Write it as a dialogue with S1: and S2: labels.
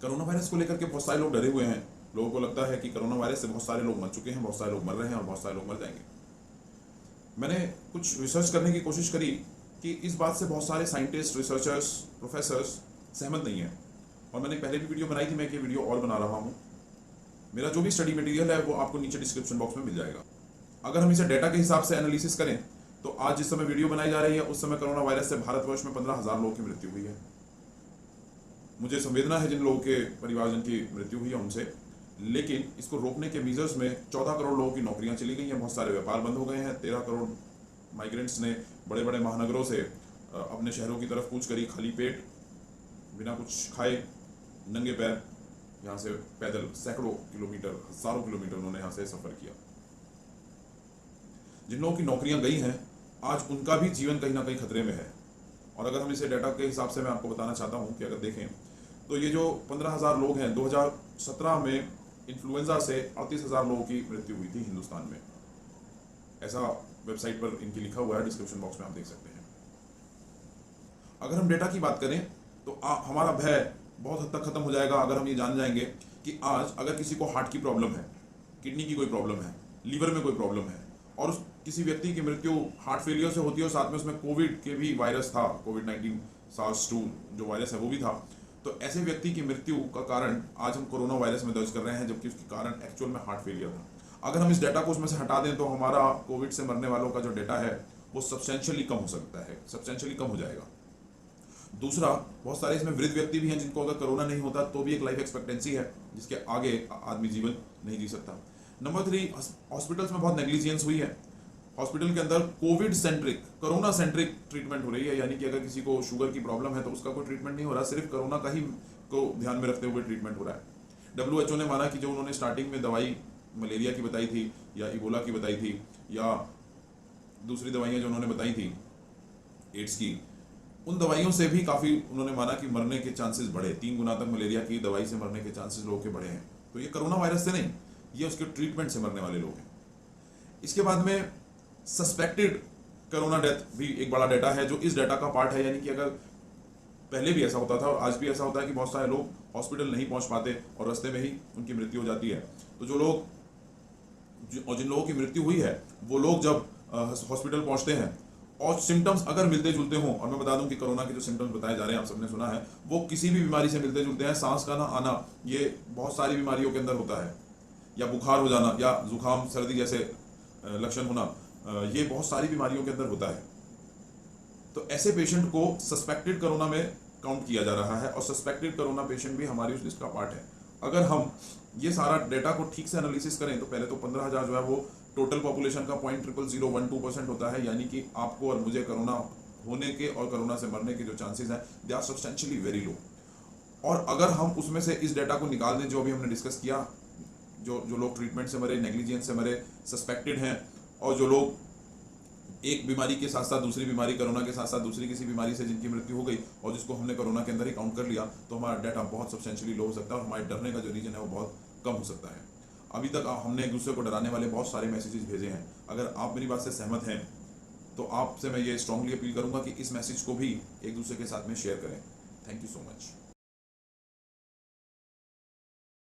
S1: Corona virus को लेकर के बहुत सारे लोग डरे हुए हैं। लोगों को लगता है कि कोरोना वायरस से बहुत सारे लोग मर चुके हैं, बहुत सारे लोग मर रहे हैं और बहुत सारे लोग मर जाएंगे। मैंने कुछ रिसर्च करने की कोशिश करी कि इस बात से बहुत सारे साइंटिस्ट, रिसर्चर्स, प्रोफेसर्स सहमत नहीं हैं। और मैंने पहले भी वीडियो बनाई थी, मैं ये वीडियो और बना रहा हूँ। मेरा जो भी स्टडी मटेरियल है वो आपको नीचे डिस्क्रिप्शन बॉक्स में मिल जाएगा। अगर हम इसे डेटा के हिसाब से एनालिसिस करें तो आज जिस समय वीडियो बनाई जा रही है उस समय कोरोना वायरस से भारतवर्ष में 15,000 लोगों की मृत्यु हुई है। मुझे संवेदना है जिन लोगों के परिवारजन की मृत्यु हुई है उनसे, लेकिन इसको रोकने के मीजर्स में 14 करोड़ लोगों की नौकरियां चली गई हैं, बहुत सारे व्यापार बंद हो गए हैं, 13 करोड़ माइग्रेंट्स ने बड़े बड़े महानगरों से अपने शहरों की तरफ कूच करी, खाली पेट, बिना कुछ खाए, नंगे पैर यहाँ से पैदल सैकड़ों किलोमीटर, हजारों किलोमीटर उन्होंने यहाँ से सफर किया। जिन लोगों की नौकरियां गई हैं आज उनका भी जीवन कहीं ना कहीं खतरे में है। और अगर हम इसे डाटा के हिसाब से मैं आपको बताना चाहता हूं कि अगर देखें तो ये जो 15,000 लोग हैं, 2017 में इन्फ्लुएंजा से 38,000 लोगों की मृत्यु हुई थी हिंदुस्तान में। ऐसा वेबसाइट पर इनकी लिखा हुआ है, डिस्क्रिप्शन बॉक्स में आप देख सकते हैं। अगर हम डेटा की बात करें तो हमारा भय बहुत हद तक खत्म हो जाएगा अगर हम ये जान जाएंगे कि आज अगर किसी को हार्ट की प्रॉब्लम है, किडनी की कोई प्रॉब्लम है, लीवर में कोई प्रॉब्लम है और उस किसी व्यक्ति की मृत्यु हार्ट फेलियर से होती है और साथ में उसमें कोविड के भी वायरस था, कोविड-19 SARS-2 जो वायरस है वो भी था, तो ऐसे व्यक्ति की मृत्यु का कारण आज हम कोरोना वायरस में दर्ज कर रहे हैं, जबकि उसके कारण एक्चुअल में हार्ट फेलियर था। अगर हम इस डेटा को उसमें से हटा दें तो हमारा कोविड से मरने वालों का जो डेटा है वो सब्सटेंशियली कम हो सकता है, सब्सटेंशियली कम हो जाएगा। दूसरा, बहुत सारे इसमें वृद्ध व्यक्ति भी हैं जिनको अगर कोरोना नहीं होता तो भी एक लाइफ एक्सपेक्टेंसी है जिसके आगे आदमी जीवन नहीं जी सकता। नंबर 3, हॉस्पिटल्स में बहुत नेग्लिजियंस हुई है। हॉस्पिटल के अंदर Covid centric, corona centric treatment हो रही है, यानी कि अगर किसी को शुगर की प्रॉब्लम है तो उसका कोई ट्रीटमेंट नहीं हो रहा, सिर्फ कोरोना का ही को ध्यान में रखते हुए ट्रीटमेंट हो रहा है। WHO ने माना कि जो उन्होंने स्टार्टिंग में दवाई मलेरिया की बताई थी या इबोला की बताई थी या दूसरी दवाइयाँ जो उन्होंने बताई थी एड्स की, उन दवाइयों से भी काफ़ी उन्होंने माना कि मरने के चांसेस बढ़े, 3 गुना तक मलेरिया की दवाई से मरने के चांसेस लोगों के बढ़े हैं। तो ये कोरोना वायरस से नहीं, ये उसके ट्रीटमेंट से मरने वाले लोग हैं। इसके बाद में सस्पेक्टेड कोरोना डेथ भी एक बड़ा डेटा है जो इस डेटा का पार्ट है, यानी कि अगर पहले भी ऐसा होता था और आज भी ऐसा होता है कि बहुत सारे लोग हॉस्पिटल नहीं पहुंच पाते और रास्ते में ही उनकी मृत्यु हो जाती है। तो जिन लोगों की मृत्यु हुई है वो लोग जब हॉस्पिटल पहुंचते हैं और सिम्टम्स अगर मिलते जुलते हों, और मैं बता दूं कि कोरोना के जो सिम्टम्स बताए जा रहे हैं आप सबने सुना है, वो किसी भी बीमारी से मिलते जुलते हैं। सांस का ना आना, ये बहुत सारी बीमारियों के अंदर होता है, या बुखार हो जाना या जुकाम सर्दी जैसे लक्षण होना, ये बहुत सारी बीमारियों के अंदर होता है। तो ऐसे पेशेंट को सस्पेक्टेड कोरोना में काउंट किया जा रहा है और सस्पेक्टेड कोरोना पेशेंट भी हमारी उस लिस्ट का पार्ट है। अगर हम ये सारा डेटा को ठीक से एनालिसिस करें तो पहले तो 15,000 जो है वो टोटल पॉपुलेशन का 0.0012% होता है, यानी कि आपको और मुझे कोरोना होने के और कोरोना से मरने के जो चांसेस हैं they are substantially very low. और अगर हम उसमें से इस डेटा को निकाल दें जो अभी हमने डिस्कस किया, जो लोग ट्रीटमेंट से मरे, नेग्लिजेंस से मरे, सस्पेक्टेड हैं, और जो लोग एक बीमारी के साथ साथ दूसरी बीमारी, कोरोना के साथ साथ दूसरी किसी बीमारी से जिनकी मृत्यु हो गई और जिसको हमने कोरोना के अंदर ही काउंट कर लिया, तो हमारा डाटा बहुत सब्सटेंशियली लो हो सकता है और हमारे डरने का जो रीजन है वो बहुत कम हो सकता है। अभी तक हमने एक दूसरे को डराने वाले बहुत सारे मैसेजेस भेजे हैं। अगर आप मेरी बात से सहमत हैं तो आपसे मैं ये स्ट्रांगली अपील करूंगा कि इस मैसेज को भी एक दूसरे के साथ में शेयर करें। Thank you so much.